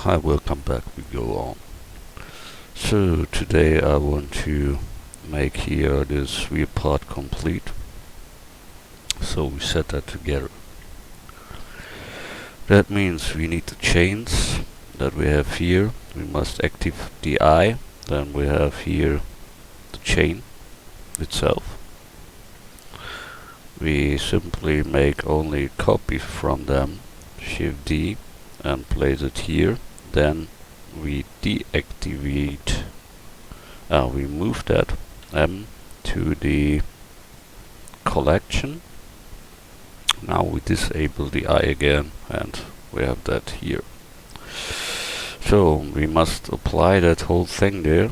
I will come back, we go on. So today I want to make here this wheel part complete. So we set that together. That means we need the chains that we have here. We must activate the eye. Then we have here the chain itself. We simply make only copies from them, Shift D, and place it here. Then we deactivate, we move that M to the collection. Now we disable the eye again, and we have that here. So we must apply that whole thing there.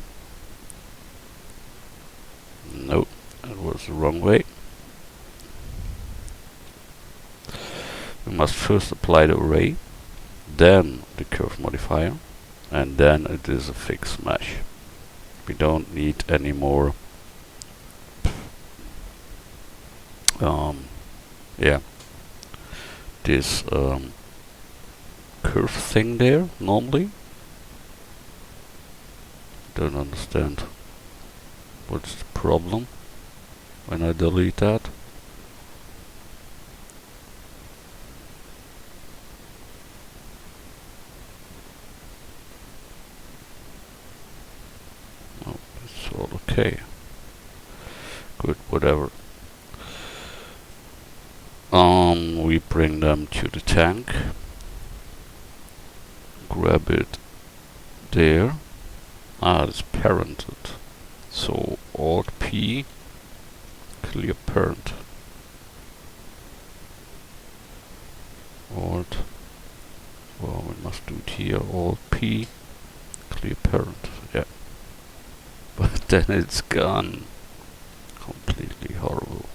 Nope, that was the wrong way. We must first apply the array, then the curve modifier, and then it is a fixed mesh. We don't need any more this curve thing there normally. Don't understand what's the problem when I delete that. Oh, it's all okay. Good, whatever. We bring them to the tank, grab it there. It's parented. So Alt P, clear parent. Alt, well, we must do it here. Alt P, clear parent. Yeah, but then it's gone. Completely horrible.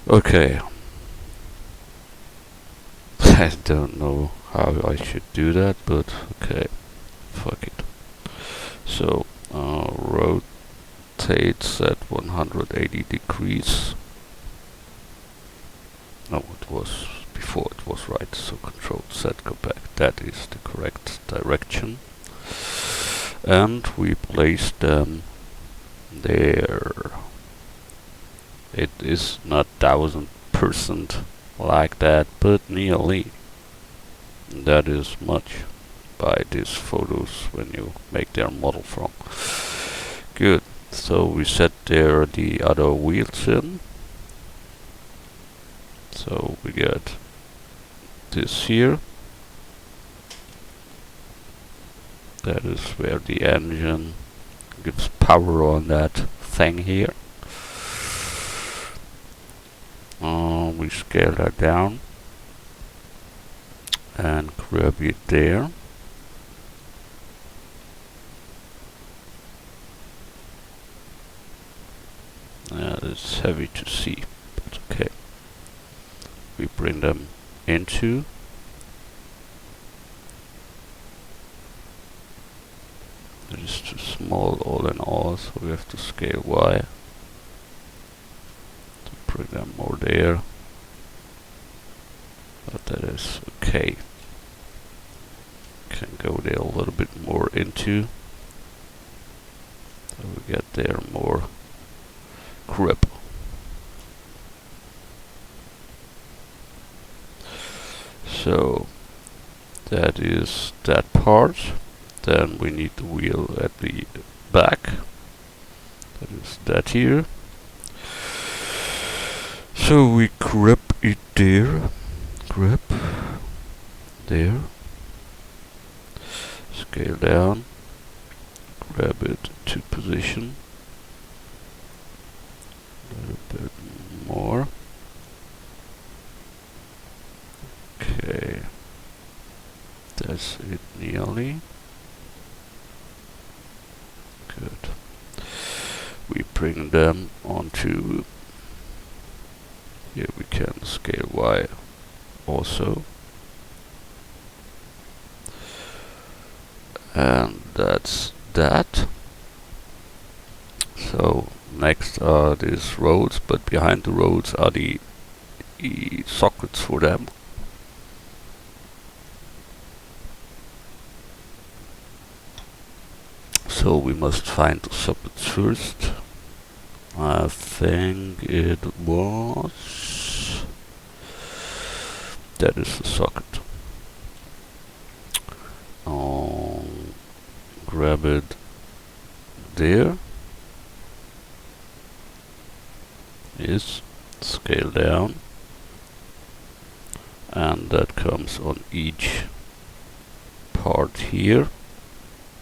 Okay. I don't know how I should do that, but okay. Fuck it. So, rotates at 180 degrees. No, it was before it was right, so Control Z, go back. That is the correct direction. And we place them there. It is not 1000% like that, but nearly. That is much by these photos when you make their model from. Good. So we set there the other wheels in. So we get this here. That is where the engine gives power on that thing here. We scale that down and grab it there. It's heavy to see, but okay. We bring them into. It is too small all in all, so we have to scale Y. To bring them more there. But that is okay. Can go there a little bit more into. So we get there more grip. So that is that part. Then we need the wheel at the back. That is that here. So we grab it there. Grab there. Scale down. Grab it to position. A little bit more. Okay. That's it nearly. Good. We bring them onto. Here we can scale Y also. And that's that. So next are these roads, but behind the roads are the sockets for them. So we must find the sockets first. I think it was... that is the socket. Grab it there. Yes, scale down. And that comes on each part here.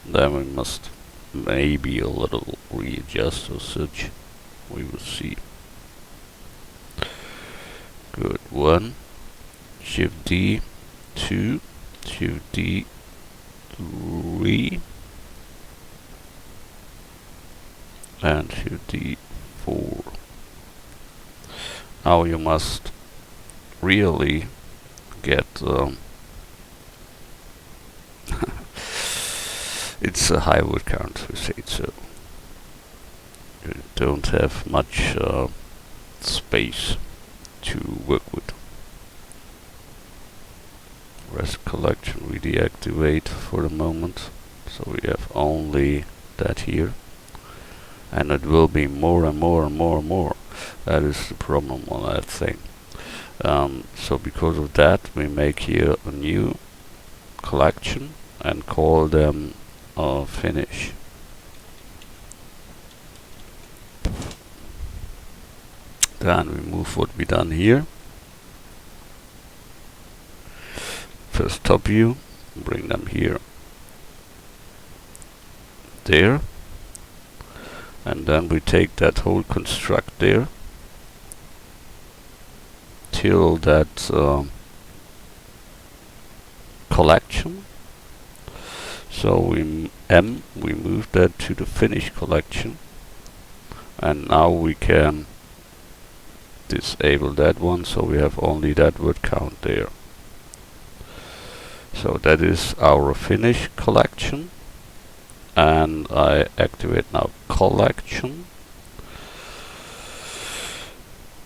Then we must maybe a little readjust or such. We will see. Good. 1, Shift D, 2, Shift D, 3, and Shift D, 4. Now you must really get it's a high word count, we say it so. You don't have much space to work with. Rest collection we deactivate for the moment, so we have only that here, and it will be more and more and more and more. That is the problem on that thing. So because of that, we make here a new collection and call them finish. Then we move what we done here. First top view, bring them here, there, and then we take that whole construct there till that collection. So we move that to the finish collection, and now we can disable that one, so we have only that word count there. So that is our finish collection, and I activate now collection.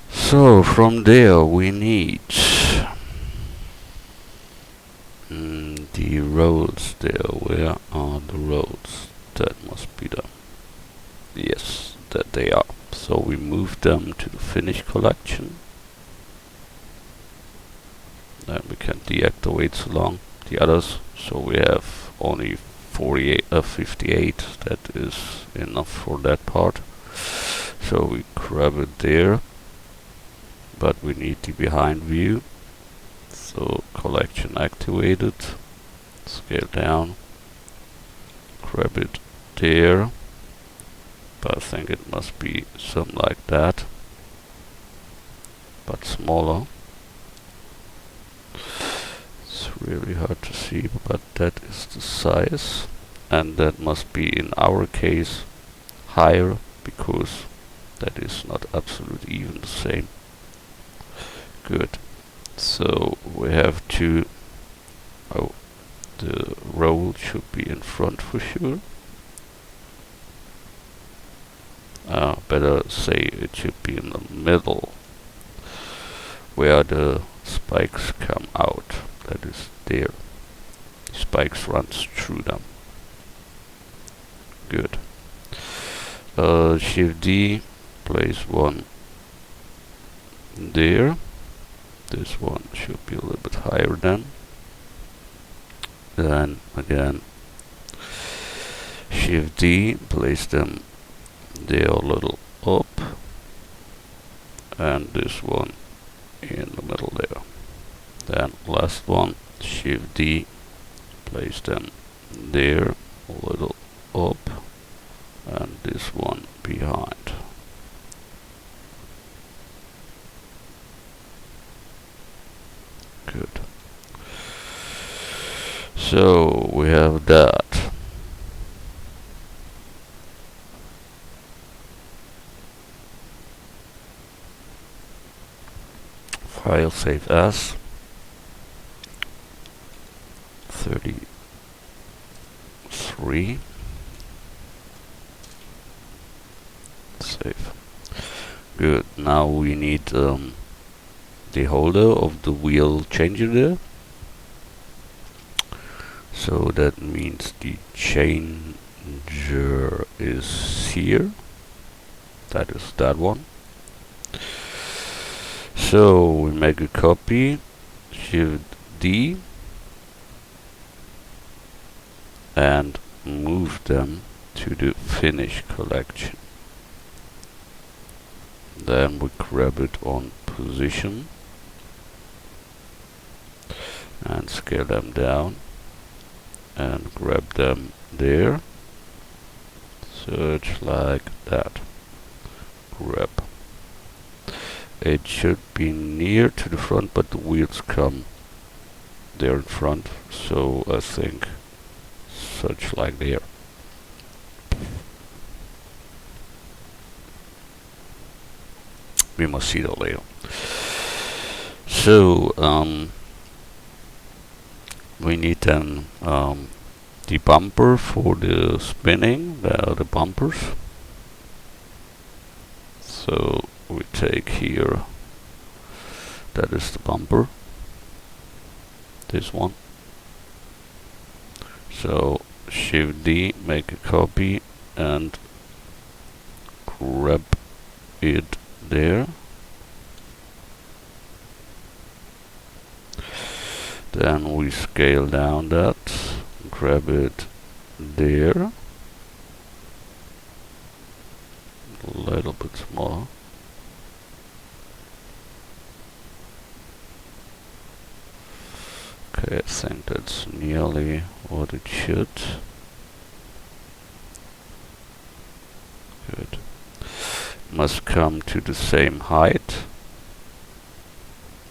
So from there we need the roles there. Where are the roles? That must be them. Yes, that they are. So we move them to the finish collection. Then we can deactivate so long the others. So we have only 58. That is enough for that part. So we grab it there. But we need the behind view. So collection activated. Scale down. Grab it there. But I think it must be something like that, but smaller. It's really hard to see, but that is the size, and that must be in our case higher, because that is not absolutely even the same. Good. So we have to, the roll should be in front for sure. Better say it should be in the middle, where the spikes come out. That is there. The spikes runs through them. Good. Shift D, place one there. This one should be a little bit higher then. Then again, Shift D, place them there a little up, and this one in the middle there. Then last one, Shift D, place them there a little up, and this one behind. Good. So we have that. File save as 33. Save. Good. Now we need the holder of the wheel changer there. So that means the chain passenger is here. That is that one. So we make a copy, Shift D, and move them to the finish collection. Then we grab it on position and scale them down and grab them there. Search like that. Grab. It should be near to the front, but the wheels come there in front, so I think such like there. We must see that later. So we need then the bumper for the spinning, the bumpers. So we take here, that is the bumper, this one. So Shift D, make a copy and grab it there. Then we scale down that, grab it there, a little bit smaller. Okay, I think that's nearly what it should. Good. Must come to the same height.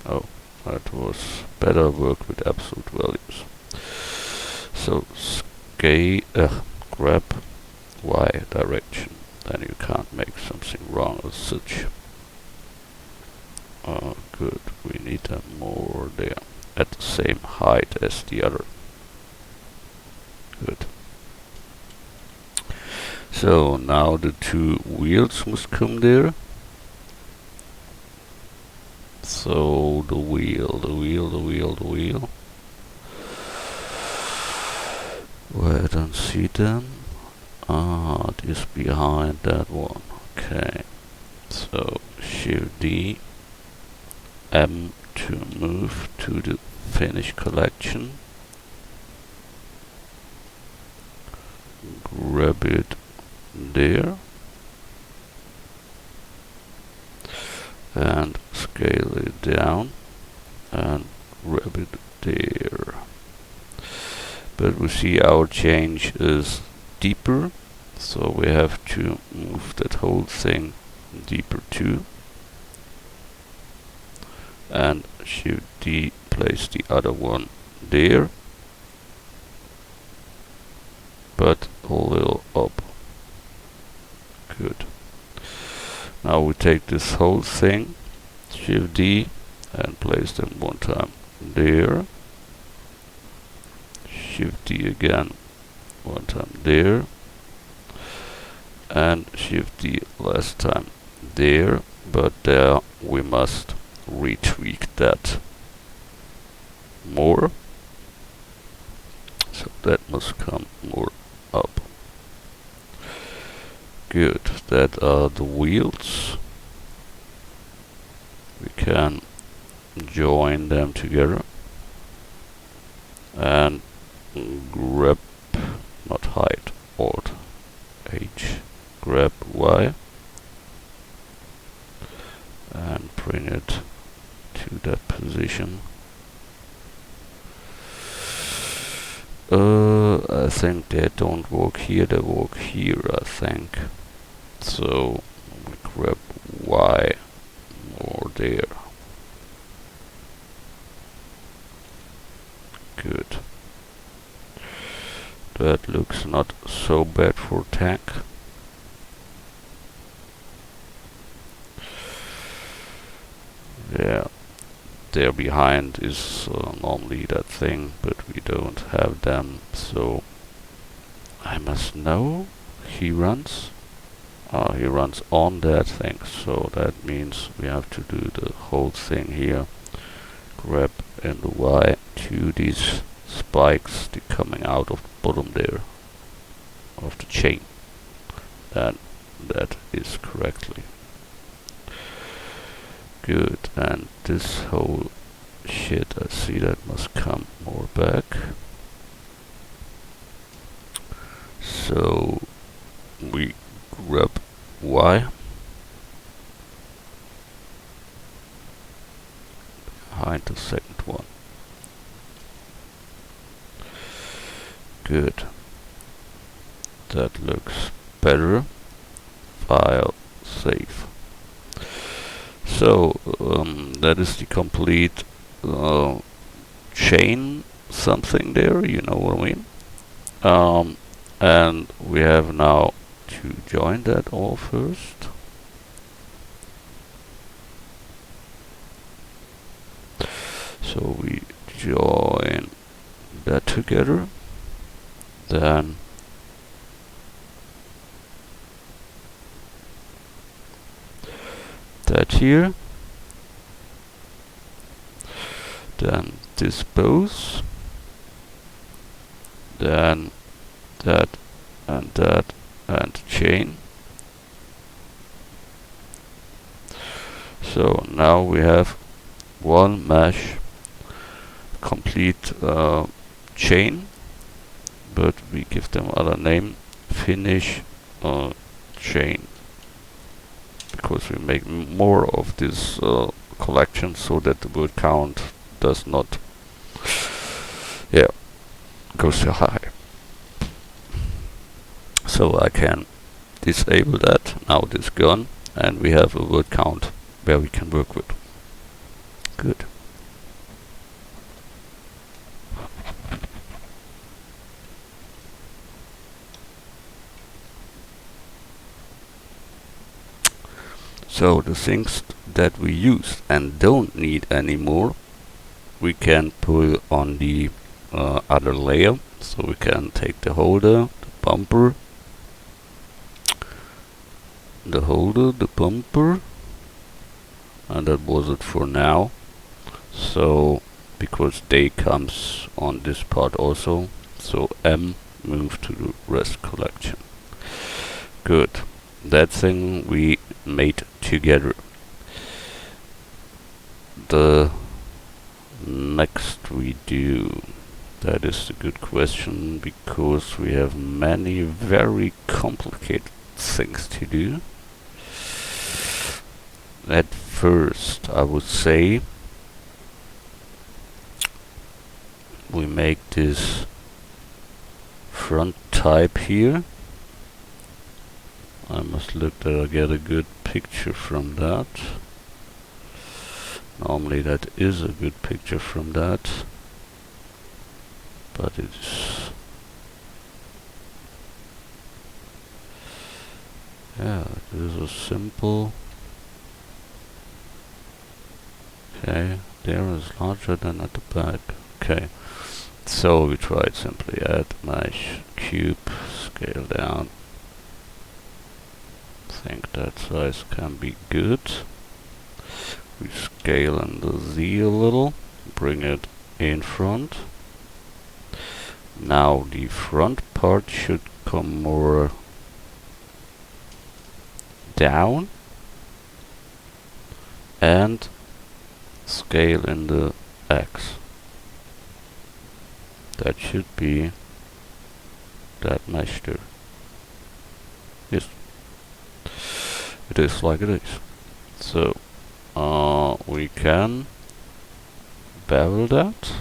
Oh, that was better work with absolute values. So scale, grab Y direction. Then you can't make something wrong as such. Good. We need them more there, at the same height as the other. Good. So now the two wheels must come there. So the wheel. Where I don't see them. Ah, it is behind that one. Okay. So Shift D, M to move to the finish collection. Grab it there. And scale it down and grab it there. But we see our change is deeper, so we have to move that whole thing deeper too. And Shift D, place the other one there, but a little up. Good. Now we take this whole thing, Shift D, and place them one time there. Shift D again, one time there. And Shift D last time there, but there we must retweak that more. So that must come more up. Good, that are the wheels. We can join them together and grab, not hide, Alt H, grab Y and bring it to that position. I think they don't work here, they work here, I think. So we grab Y more there. Good. That looks not so bad for tank. Yeah, there behind is normally that thing, but we don't have them, so I must know he runs. He runs on that thing, so that means we have to do the whole thing here. Grab in the Y to these spikes coming out of the bottom there. of the chain. And that is correctly. Good, and this whole shit, I see that must come more back. So we grab Y behind the second one. Good. That looks better. File, save. So that is the complete chain something there, you know what I mean? And we have now to join that all first. So we join that together, then that here, then this both, then that and chain. So now we have one mesh complete chain, but we give them other name, finish chain, because we make more of this collection so that the word count does not go so high. So I can disable that, now this is gone, and we have a word count where we can work with. Good. So the things that we use and don't need anymore, we can put on the other layer. So we can take the holder, the bumper, the holder, the bumper, and that was it for now. So because they comes on this part also, so M move to the rest collection. Good. That thing we made together. The next we do, that is a good question, because we have many very complicated things to do. At first I would say we make this front type here. I must look that I get a good picture from that. Normally that is a good picture from that, but it's it is a simple. Okay, there is larger than at the back. Okay, so we try it simply. Add mesh cube, scale down. I think that size can be good. We scale in the Z a little, bring it in front. Now the front part should come more down and scale in the X. That should be that mesh there. Yes. It is like it is. So we can bevel that.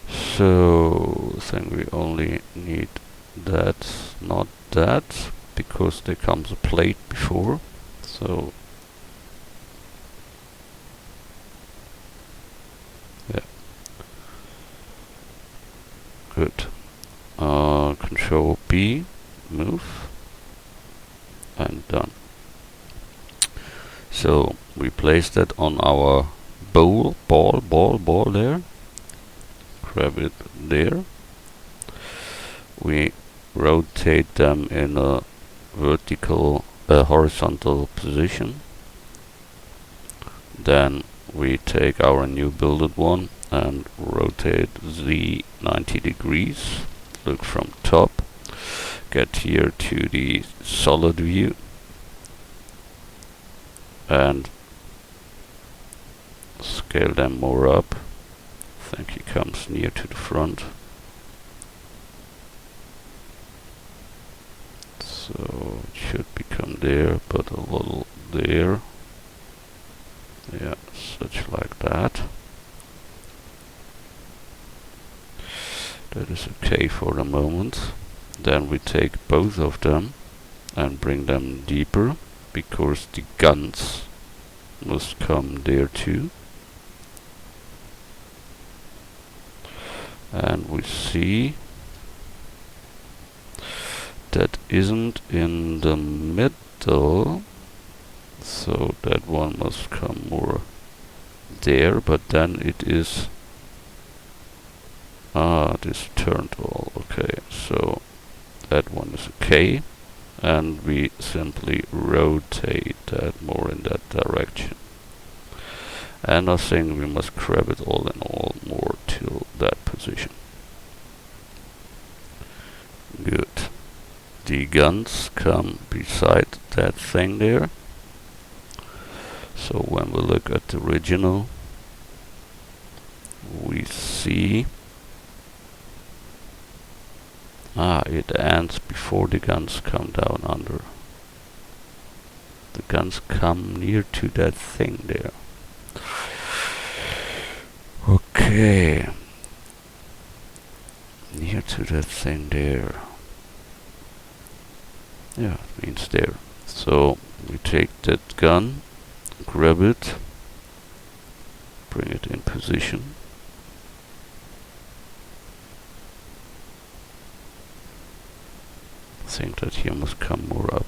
So I think we only need that, not that, because there comes a plate before. So yeah, good. Control B, move, and done. So we place that on our ball there. Grab it there. We rotate them in a horizontal position. Then we take our new builded one and rotate Z 90 degrees. Look from top, get here to the solid view, and scale them more up. I think he comes near to the front. So it should become there, but a little there. Yeah, such like that. That is okay for the moment. Then we take both of them and bring them deeper, because the guns must come there too. And we see that isn't in the middle, so that one must come more there, but then it is this turned all. Okay, so that one is okay, and we simply rotate that more in that direction. And I think we must grab it all in all more till that position. Good. The guns come beside that thing there. So when we look at the original, we see it ends before the guns come down under. The guns come near to that thing there. Okay. Near to that thing there. Yeah, it means there. So we take that gun, grab it, bring it in position. I think that here must come more up.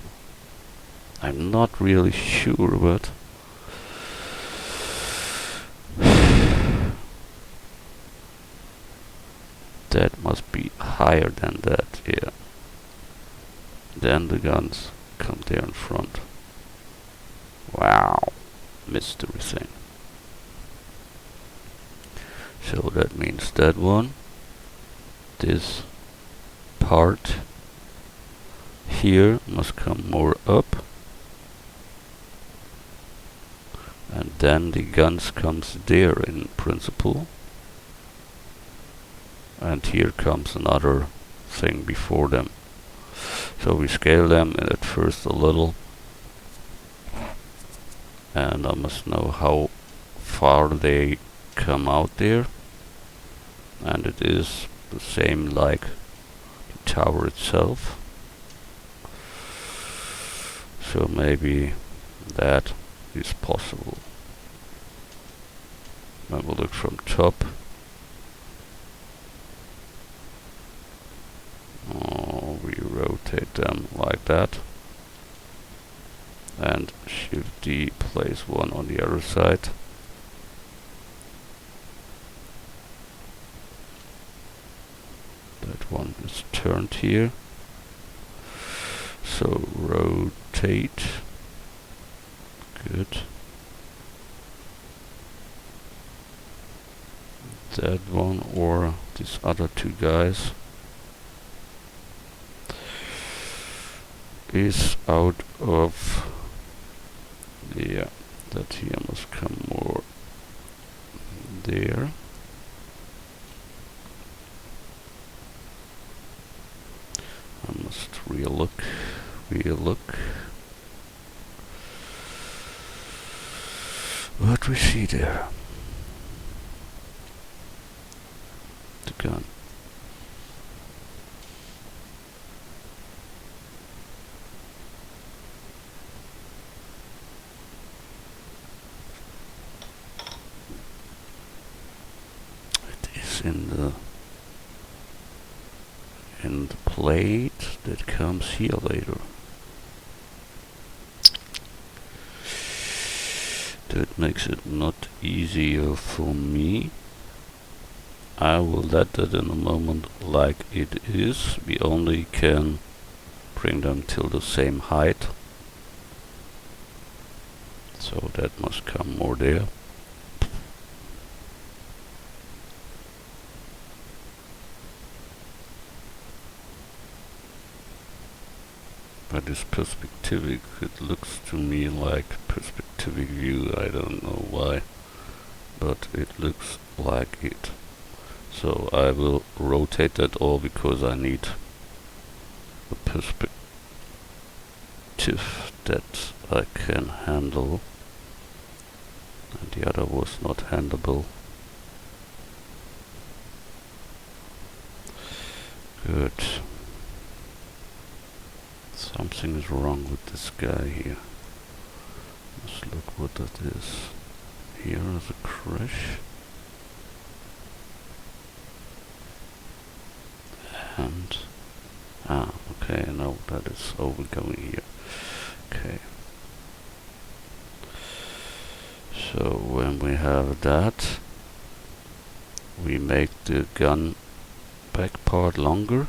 I'm not really sure, but that must be higher than that, yeah. Then the guns come there in front. Wow, mystery thing. So that means that one, this part here must come more up, and then the guns comes there in principle, and here comes another thing before them. So we scale them at first a little, and I must know how far they come out there, and it is the same like the tower itself. So maybe that is possible. When we look from top, we rotate them like that, and Shift D place one on the other side. That one is turned here. So rotate. Good. That one or these other two guys is out of, yeah, that here must come more there. I must relook. What we see there? The gun. It is in the plate that comes here later. That makes it not easier for me. I will let that in a moment like it is. We only can bring them till the same height. So that must come more there. that is perspectivic. It looks to me like perspectivic view. I don't know why, but it looks like it. So I will rotate that all because I need a perspective that I can handle, and the other was not handleable. Good. Something is wrong with this guy here. Let's look what that is. Here is a crash. And okay, no, that is overgoing here. Okay. So when we have that, we make the gun back part longer.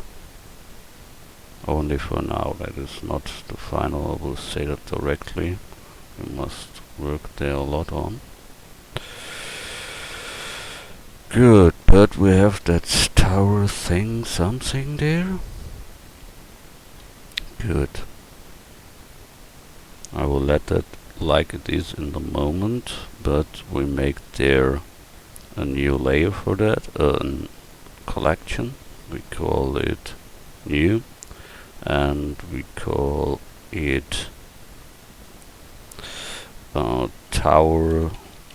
Only for now, that is not the final. I will say that directly. We must work there a lot on. Good, but we have that tower thing, something there. Good. I will let that like it is in the moment, but we make there a new layer for that, a collection. We call it new, and we call it tower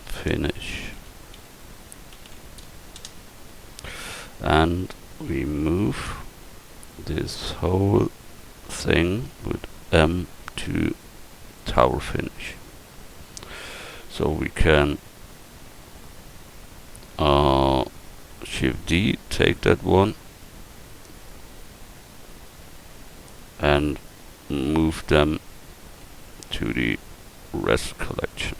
finish. And we move this whole thing with M to tower finish. So we can Shift D, take that one and move them to the rest collection.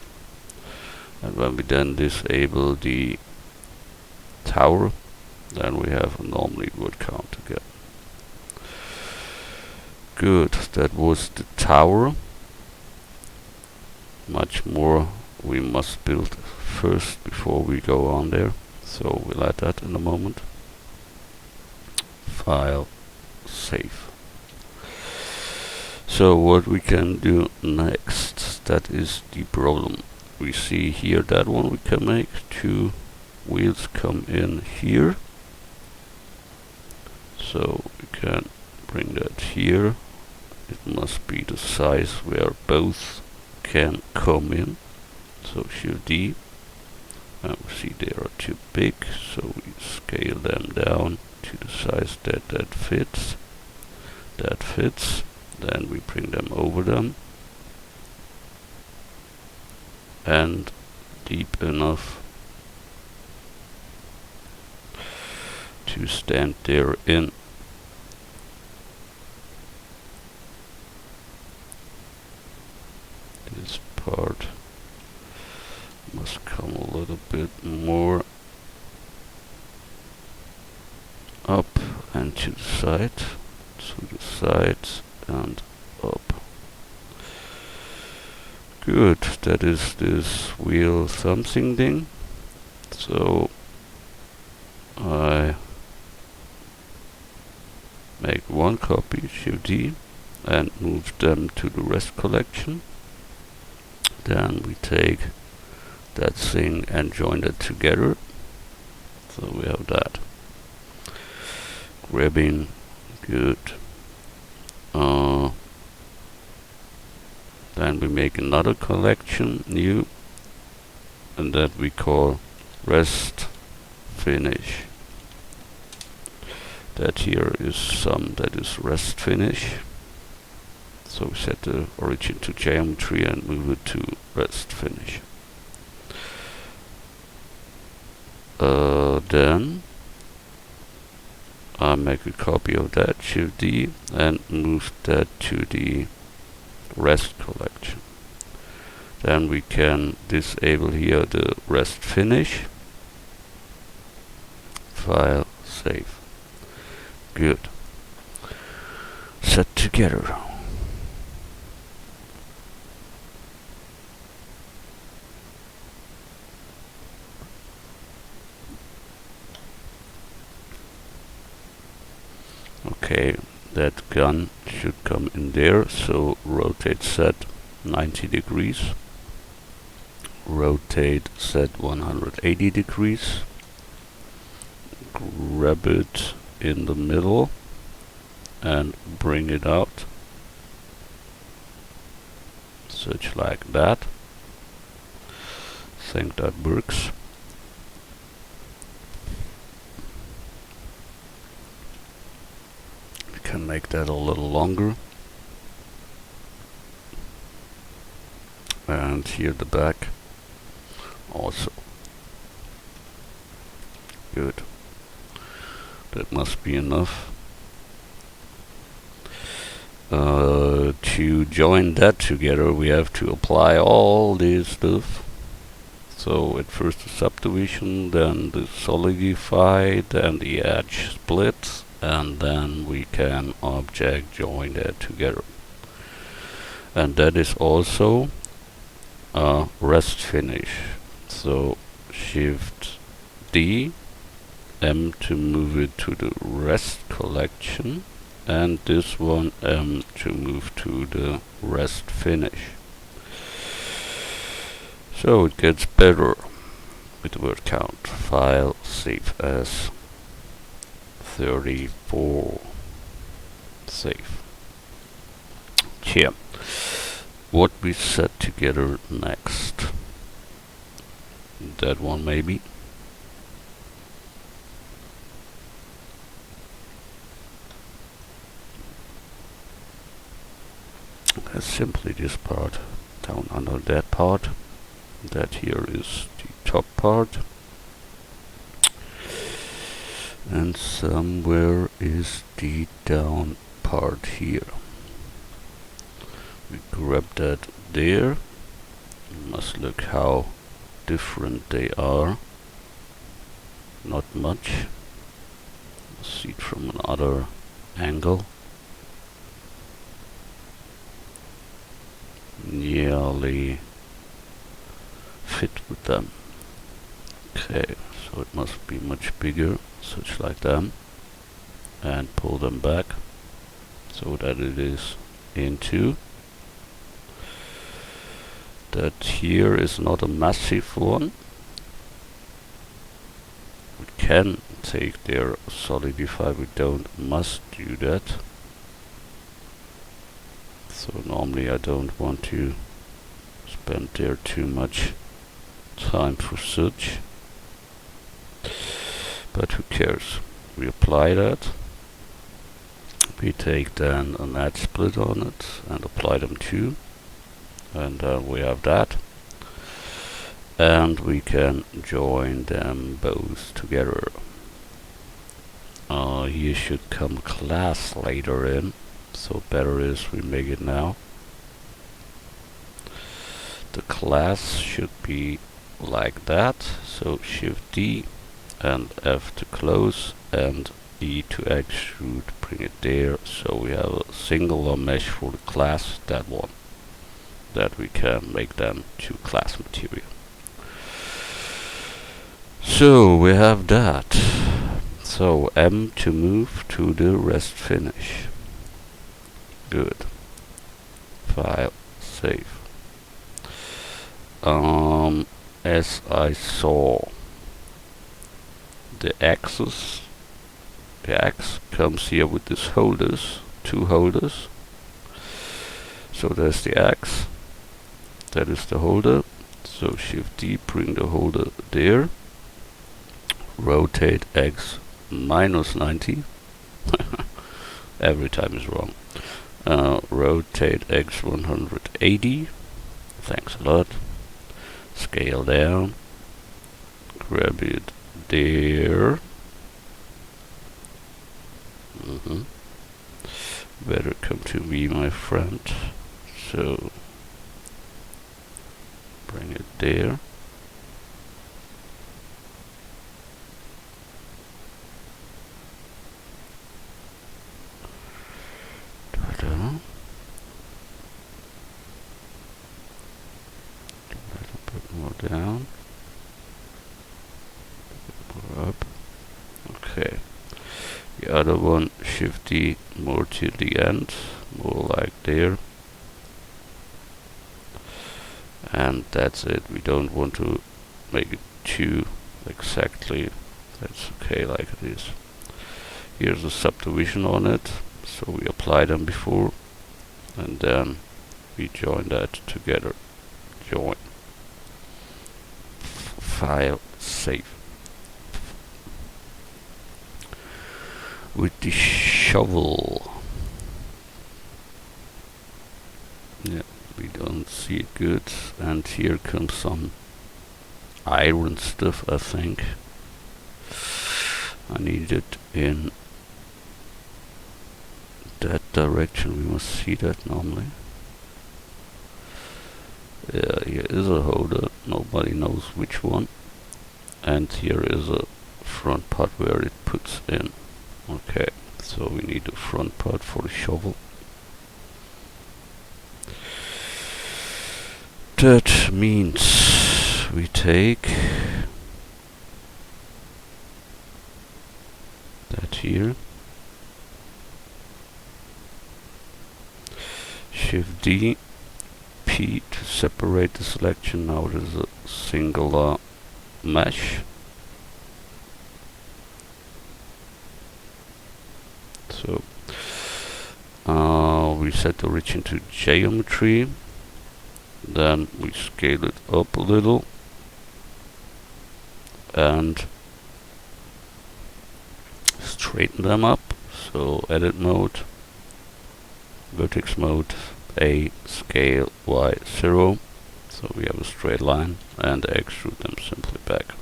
And when we then disable the tower, then we have a normally word count again. Good, that was the tower. Much more we must build first before we go on there, so we'll add that in a moment. File, save. So what we can do next, that is the problem. We see here that one we can make, 2 wheels come in here. So we can bring that here. It must be the size where both can come in. So Shift D, and we see they are too big, so we scale them down to the size that fits. That fits. Then we bring them over them, and deep enough to stand there in. This part must come a little bit more up and to the side, and up. Good, that is this wheel something thing. So I make one copy, Shift D, and move them to the rest collection. Then we take that thing and join it together. So we have that. Grabbing, good. Then we make another collection, new, and that we call rest finish. That here is that is rest finish. So we set the origin to geometry and move it to rest finish. Then I make a copy of that, Shift D, and move that to the rest collection. Then we can disable here the rest finish. File, save. Good. Set together. Okay, that gun should come in there, so rotate Z 90 degrees, rotate Z 180 degrees, grab it in the middle and bring it out, such like that. Think that works. We can make that a little longer. And here the back also. Good. That must be enough. To join that together, we have to apply all this stuff. So at first the subdivision, then the solidify, then the edge split, and then we can object join that together. And that is also a rest finish. So Shift D, M to move it to the rest collection, and this one M to move to the rest finish. So it gets better with the word count. File, save as 34. Save. Here. What we set together next. That one maybe. Simply this part down under that part. That here is the top part. And somewhere is the down part here. We grab that there. You must look how different they are. Not much. See it from another angle. Nearly fit with them. Okay, so it must be much bigger, such like them, and pull them back so that it is into. That here is not a massive one. We can take their solidify, we must do that. So normally I don't want to spend there too much time for such, but who cares? We apply that. We take then an edge split on it and apply them too, and we have that, and we can join them both together. Here should come class later in, so better is we make it now. The class should be like that, so Shift D and F to close and E to extrude, bring it there, so we have a singular mesh for the class, that one, that we can make them to class material. So we have that. So M to move to the rest finish. Good. File, save. As I saw, the axis, the X comes here with these holders, two holders. So there's the X, that is the holder. So Shift D, bring the holder there. Rotate X minus 90. Every time is wrong. Rotate X 180. Thanks a lot. Scale down. Grab it there. Better come to me, my friend. So bring it there. Ta-da. A little bit more down. More up. Okay. We the other one, Shift D more to the end, more like there. And that's it. We don't want to make it too exactly. That's okay like it is. Here's a subdivision on it, so we apply them before, and then we join that together. Join. File, save. With the shovel. Yeah, we don't see it good, and here comes some iron stuff, I think. I need it in that direction. We must see that normally. Yeah, here is a holder, nobody knows which one, and here is a front part where it puts in. Okay, so we need a front part for the shovel. That means we take that here, Shift D, P to separate the selection. Now there's a singular mesh. So we set the origin to geometry, then we scale it up a little, and straighten them up. So edit mode, vertex mode, A, scale Y 0, so we have a straight line, and extrude them simply back.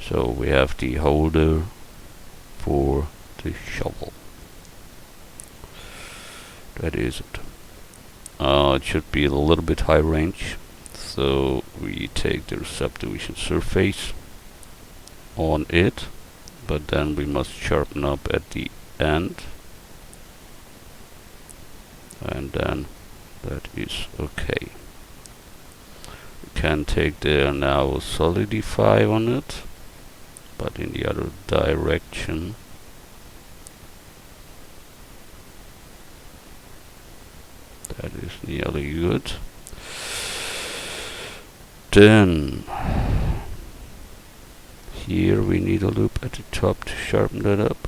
So we have the holder for the shovel. That is it. It should be a little bit high range, so we take the subdivision surface on it, but then we must sharpen up at the end, and then that is okay. We can take there now solidify on it, but in the other direction. That is nearly good. Then here we need a loop at the top to sharpen that up.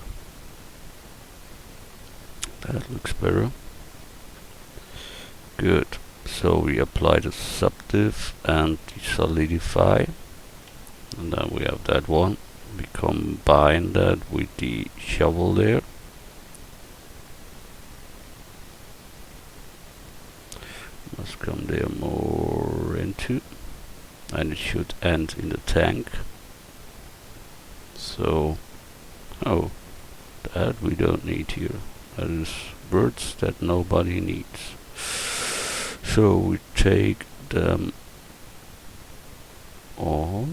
That looks better. Good. So we apply the subdiv and the solidify, and then we have that one. We combine that with the shovel there. Must come there more into, and it should end in the tank. So, oh, that we don't need here. That is words that nobody needs. So we take them all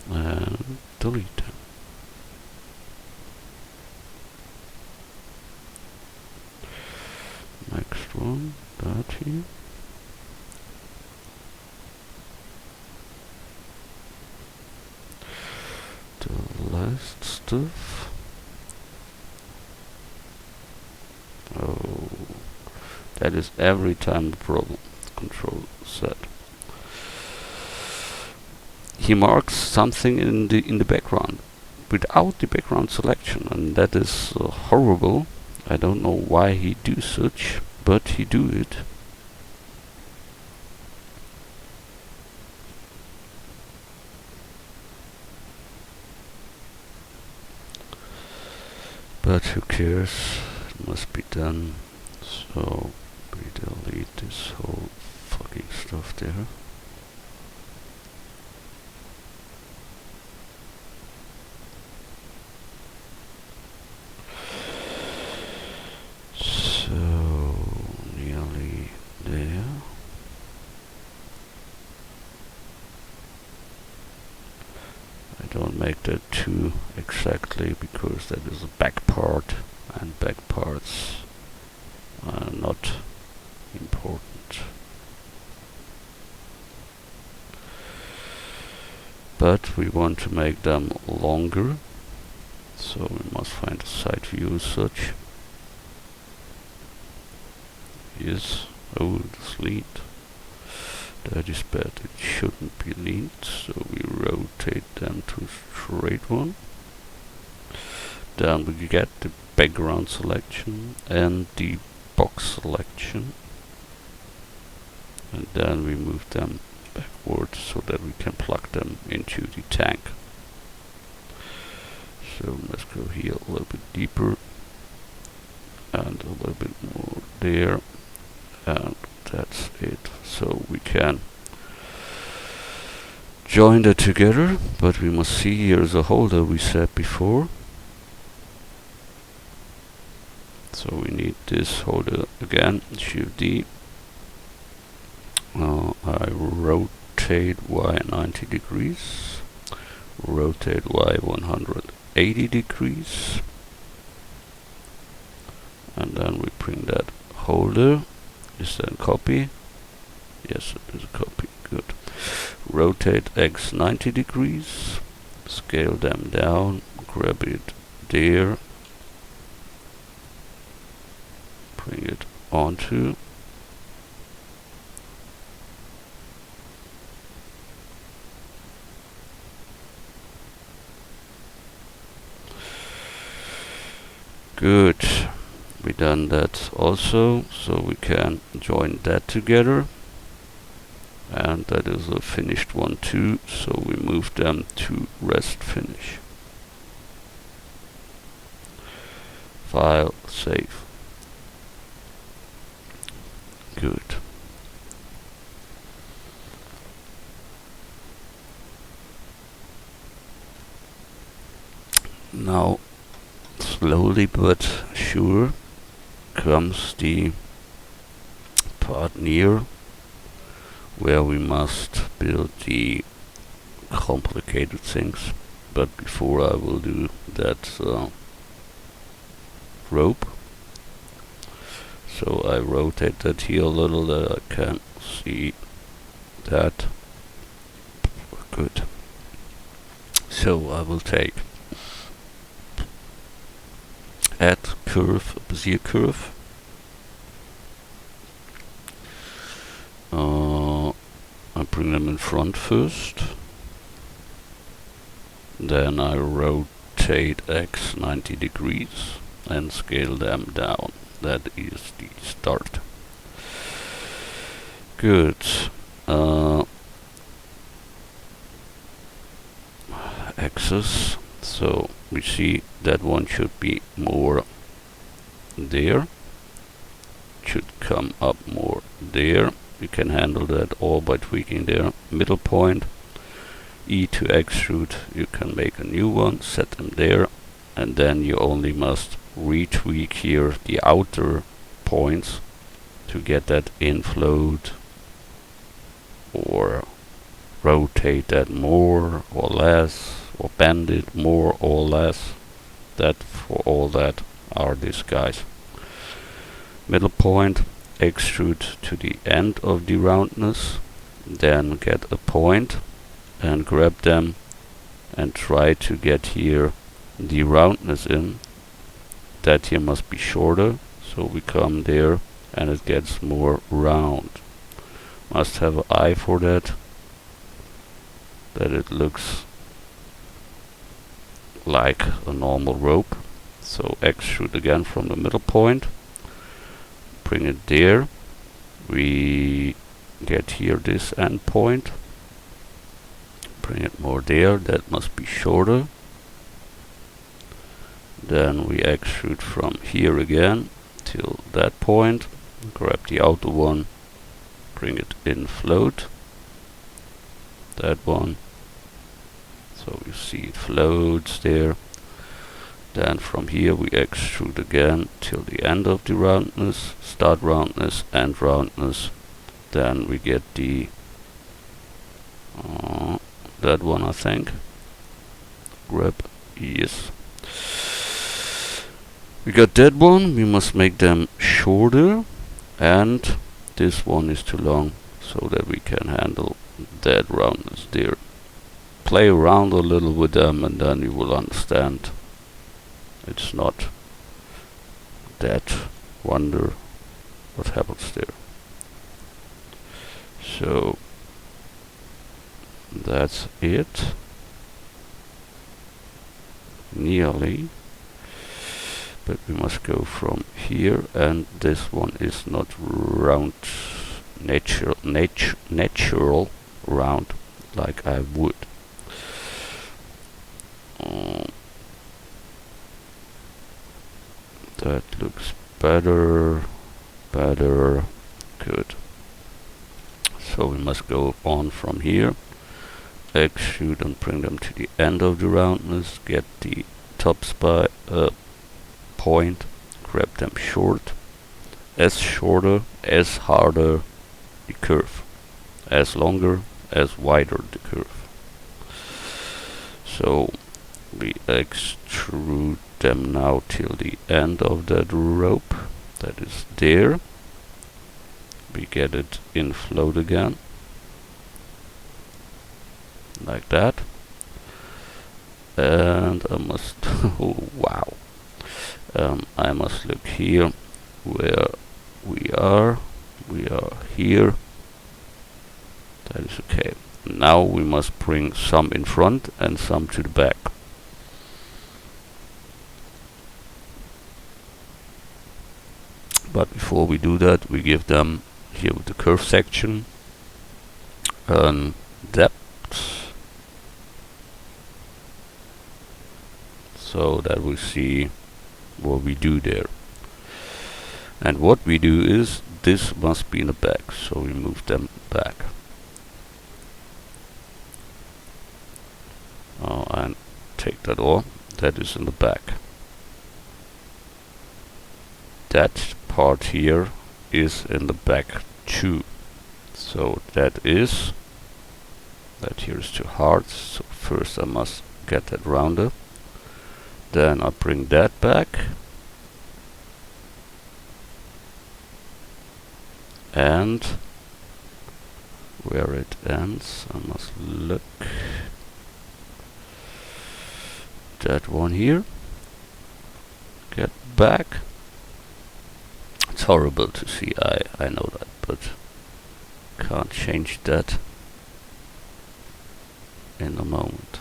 and delete them. Next one, that here. The last stuff. Oh, that is every time a problem. Control Z. He marks something in the background without the background selection, and that is horrible. I don't know why he do such, but he do it. But who cares? It must be done. So we delete this whole fucking stuff there. So nearly there. I don't make that too exactly because that is a back part, and back parts are not important. But we want to make them longer, So we must find a side view as such. Yes. Oh, it's leaned. That is bad. It shouldn't be leaned. So we rotate them to a straight one. Then we get the background selection and the box selection. And then we move them backwards so that we can plug them into the tank. So let's go here a little bit deeper and a little bit more there, and that's it. So we can join that together, but we must see here is a holder we said before. So we need this holder again, Shift D. I rotate Y 90 degrees, rotate Y 180 degrees, and then we bring that holder. Is that a copy? Yes, it is a copy. Good. Rotate X 90 degrees, scale them down, grab it there, bring it onto. Good. We done that also, so we can join that together. And that is a finished one too, so we move them to rest finish. File, save. Good. Now, slowly but sure comes the part near where we must build the complicated things. But before I will do that rope, so I rotate that here a little that I can see that. Good. So I will take add curve, a Bezier curve. I bring them in front first. Then I rotate X 90 degrees and scale them down. That is the start. Good. Axis. So we see that one should be more there. Should come up more there. You can handle that all by tweaking their middle point. E to extrude, you can make a new one, set them there, and then you only must retweak here the outer points to get that inflowed, or rotate that more or less, or bend it more or less. That for all that are these guys. Middle point, extrude to the end of the roundness, then get a point and grab them and try to get here the roundness in. That here must be shorter, so we come there and it gets more round. Must have an eye for that it looks like a normal rope. So extrude again from the middle point, bring it there, we get here this end point, bring it more there, that must be shorter. Then we extrude from here again till that point, grab the outer one, bring it in float, that one, so you see it floats there. Then from here we extrude again till the end of the roundness, start roundness, end roundness. Then we get the that one, I think. Grab, yes. We got that one, we must make them shorter, and this one is too long, so that we can handle that roundness there. Play around a little with them and then you will understand it's not that wonder what happens there. So that's it, nearly, but we must go from here, and this one is not round, natural round like I would. That looks better, good. So we must go on from here, extrude and bring them to the end of the roundness, get the top point, grab them short, as shorter, as harder the curve, as longer, as wider the curve. So we extrude them now till the end of that rope that is there. We get it in float again, like that. And I must oh wow, I must look here where we are here. That is okay. Now we must bring some in front and some to the back. But before we do that, we give them here with the curve section depth, so that we see what we do there. And what we do is, this must be in the back, so we move them back. And take that off. That is in the back. That part here is in the back too. So that here is too hard. So first I must get that rounder. Then I bring that back. And where it ends, I must look. That one here. Get back. It's horrible to see, I know that, but can't change that in a moment.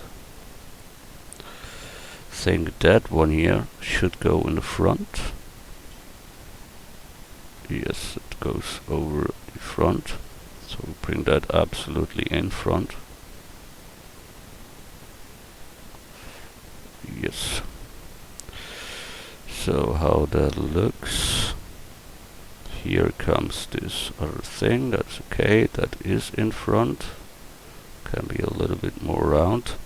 Think that one here should go in the front. Yes, it goes over the front, so we bring that absolutely in front. Yes. So how that looks. Here comes this other thing, that's okay, that is in front. Can be a little bit more round.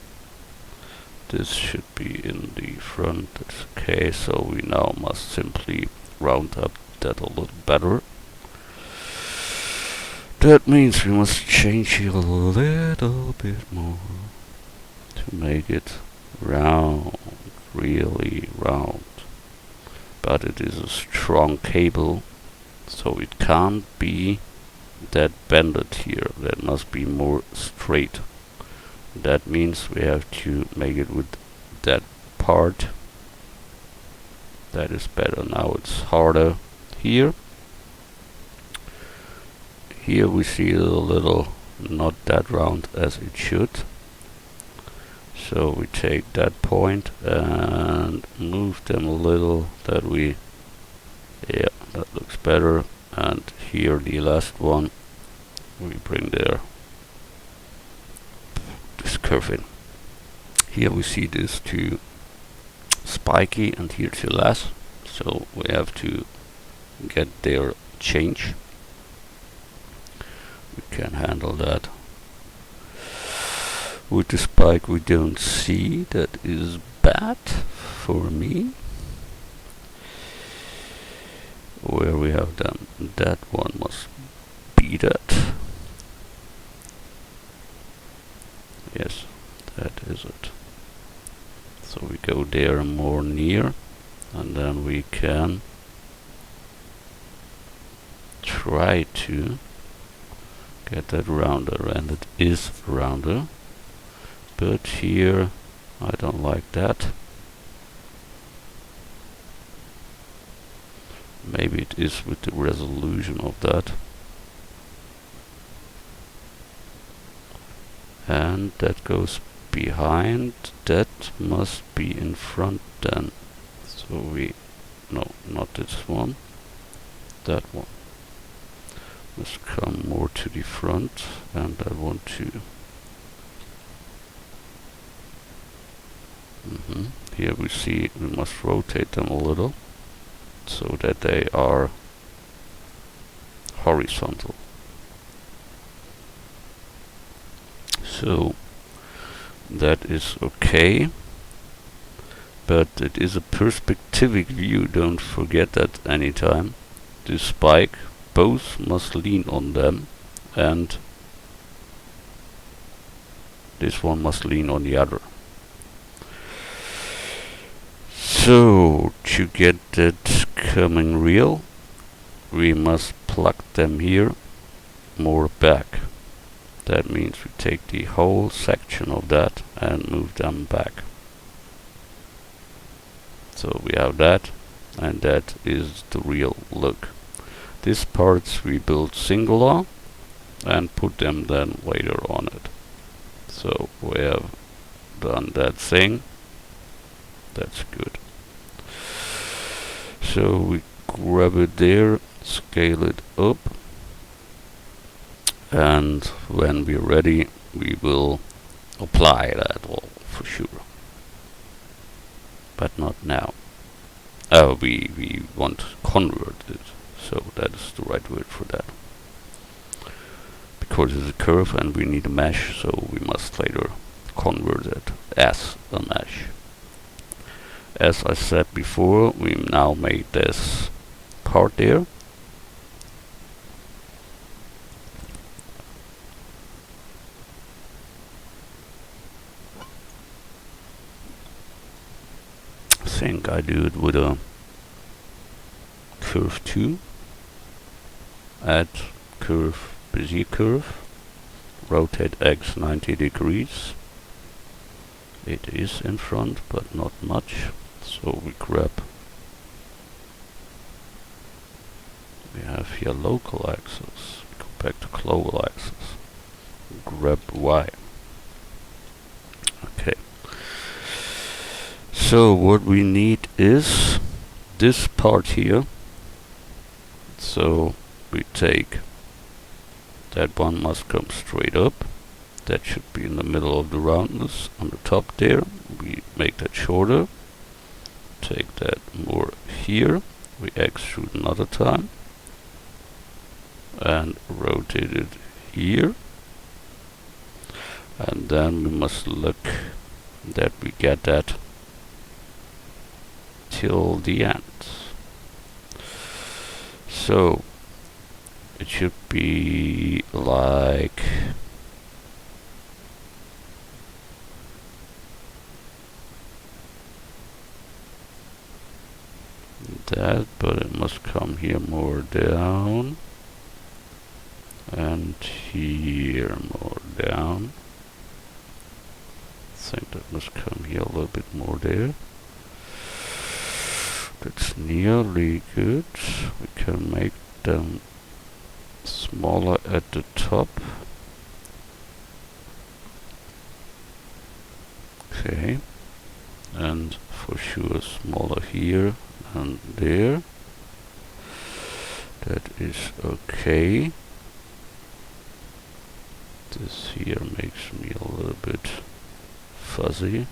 This should be in the front, that's okay, so we now must simply round up that a little better. That means we must change it a little bit more to make it round, really round. But it is a strong cable, so it can't be that bended here. That must be more straight. That means we have to make it with that part. That is better. Now it's harder here. Here we see a little not that round as it should. So we take that point and move them a little, that we, yeah, that looks better. And here the last one, we bring there this curve in. Here we see this too spiky and here too less, so we have to get their change. We can handle that. With the spike we don't see, that is bad for me. Where we have done that one must be that. Yes, that is it. So we go there more near, and then we can try to get that rounder, and it is rounder. But here I don't like that. is with the resolution of that. And that goes behind. That must be in front then. So no, not this one. That one must come more to the front, and I want to here we see we must rotate them a little so that they are horizontal. So that is okay, but it is a perspectivic view, don't forget that anytime. This spike, both must lean on them, and this one must lean on the other. So to get that coming real, we must plug them here more back. That means we take the whole section of that and move them back. So we have that, and that is the real look. These parts we build singular and put them then later on it. So we have done that thing. That's good. So we grab it there, scale it up, and when we're ready we will apply that all for sure. But not now. We want to convert it, so that is the right word for that. Because it's a curve and we need a mesh, so we must later convert it as a mesh. As I said before, we now made this part there. I think I do it with a curve 2. Add curve, Bezier curve. Rotate X 90 degrees. It is in front, but not much. So we grab, we have here local axis, go back to global axis, grab Y. Okay. So what we need is this part here. So we take, that one must come straight up. That should be in the middle of the roundness on the top there. We make that shorter. Take that more here. We extrude another time. And rotate it here. And then we must look that we get that till the end. So it should be like that, but it must come here more down, and here more down. I think that must come here a little bit more there. That's nearly good. We can make them smaller at the top. Okay, and for sure smaller here and there. That is okay. This here makes me a little bit fuzzy.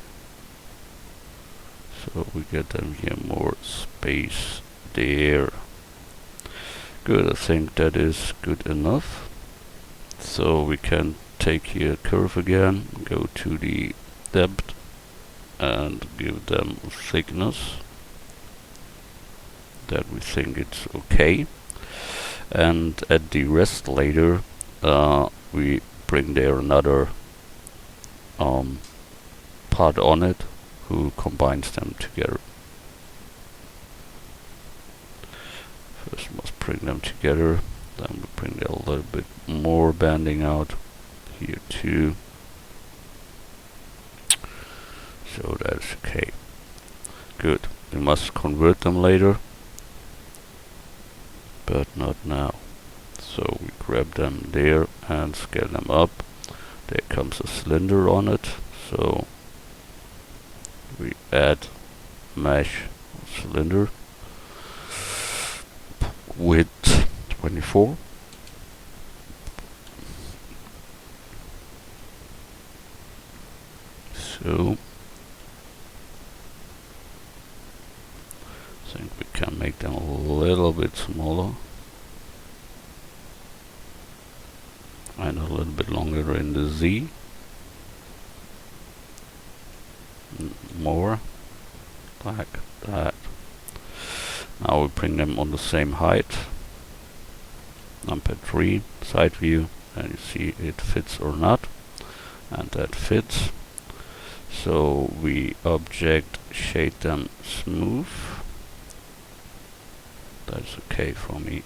So we get them here more space there. Good, I think that is good enough. So we can take here a curve again, go to the depth and give them thickness that we think it's okay. And at the rest later we bring there another part on it who combines them together. First must bring them together, then we bring a little bit more banding out here too. So that's okay. Good. We must convert them later. but not now. So we grab them there and scale them up. There comes a cylinder on it, so we add mesh cylinder width 24. So I think we can make them a little bit smaller and a little bit longer in the Z. More like that. Now we bring them on the same height. Numpad 3 side view, and you see it fits or not, and that fits. So we object shade them smooth. That's okay for me.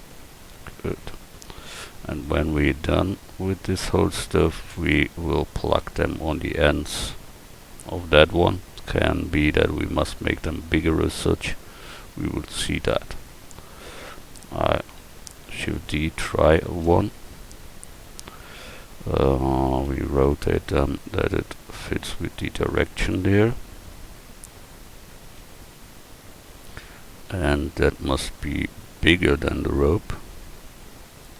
Good. And when we're done with this whole stuff, we will plug them on the ends of that one. Can be that we must make them bigger as such. We will see that. Shift D, try one. We rotate them that it fits with the direction there. And that must be bigger than the rope.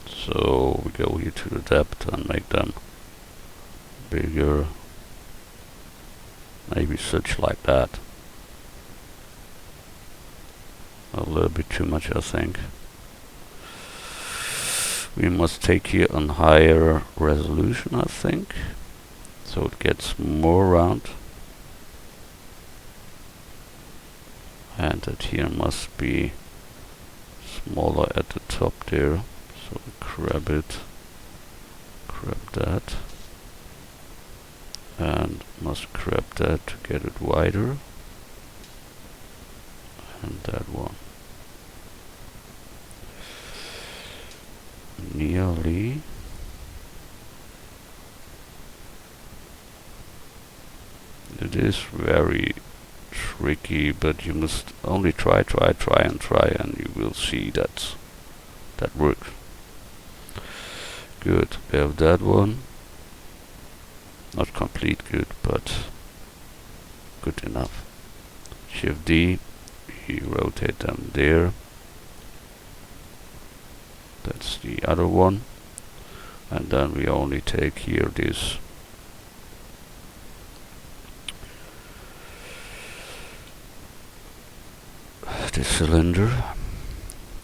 So we go here to the depth and make them bigger. Maybe such like that. A little bit too much, I think. We must take here a higher resolution, I think, so it gets more round. And that here must be smaller at the top there. So we grab it, grab that, and must grab that to get it wider. And that one. Nearly. It is very tricky, but you must only try, and you will see that works. Good. We have that one. Not complete good, but good enough. Shift D. We rotate them there. That's the other one. And then we only take here this cylinder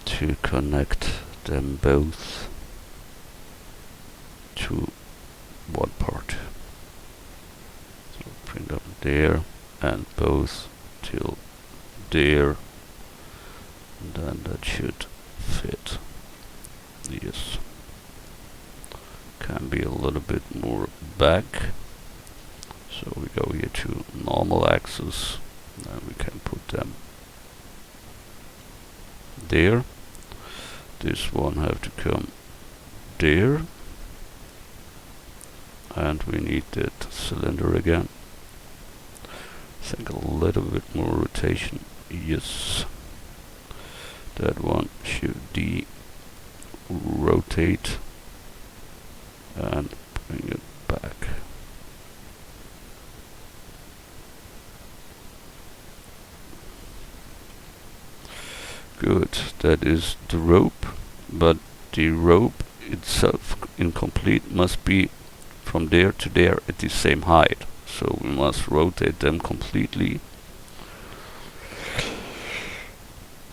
to connect them both to one part. So bring them there and both till there, and then that should fit. Yes. Can be a little bit more back. So we go here to normal axis, and we can put them there. This one have to come there. And we need that cylinder again. I think a little bit more rotation. Yes. That one, Shift D, rotate and bring it back. Good, that is the rope, but the rope itself incomplete must be from there to there at the same height. So we must rotate them completely.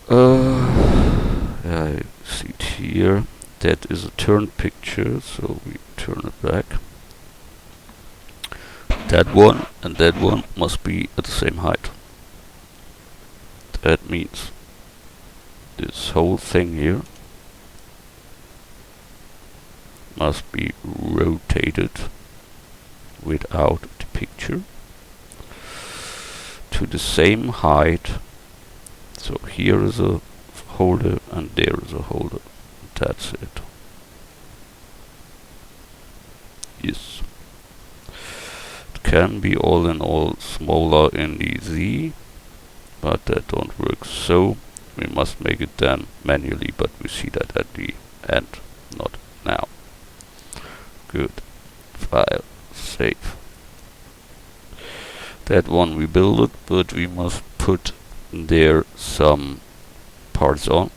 I see it here. That is a turned picture, so we turn it back. That one and that one must be at the same height. That means this whole thing here must be rotated without the picture to the same height. So here is a holder and there is a holder. That's it. Yes. It can be all in all smaller in the Z, but that don't work. So we must make it then manually, but we see that at the end, not now. Good. File. Save. That one we build it, but we must put there some parts on.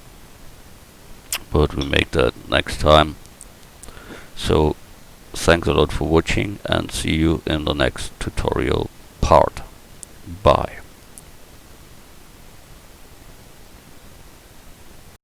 But we make that next time. So thanks a lot for watching and see you in the next tutorial part. Bye.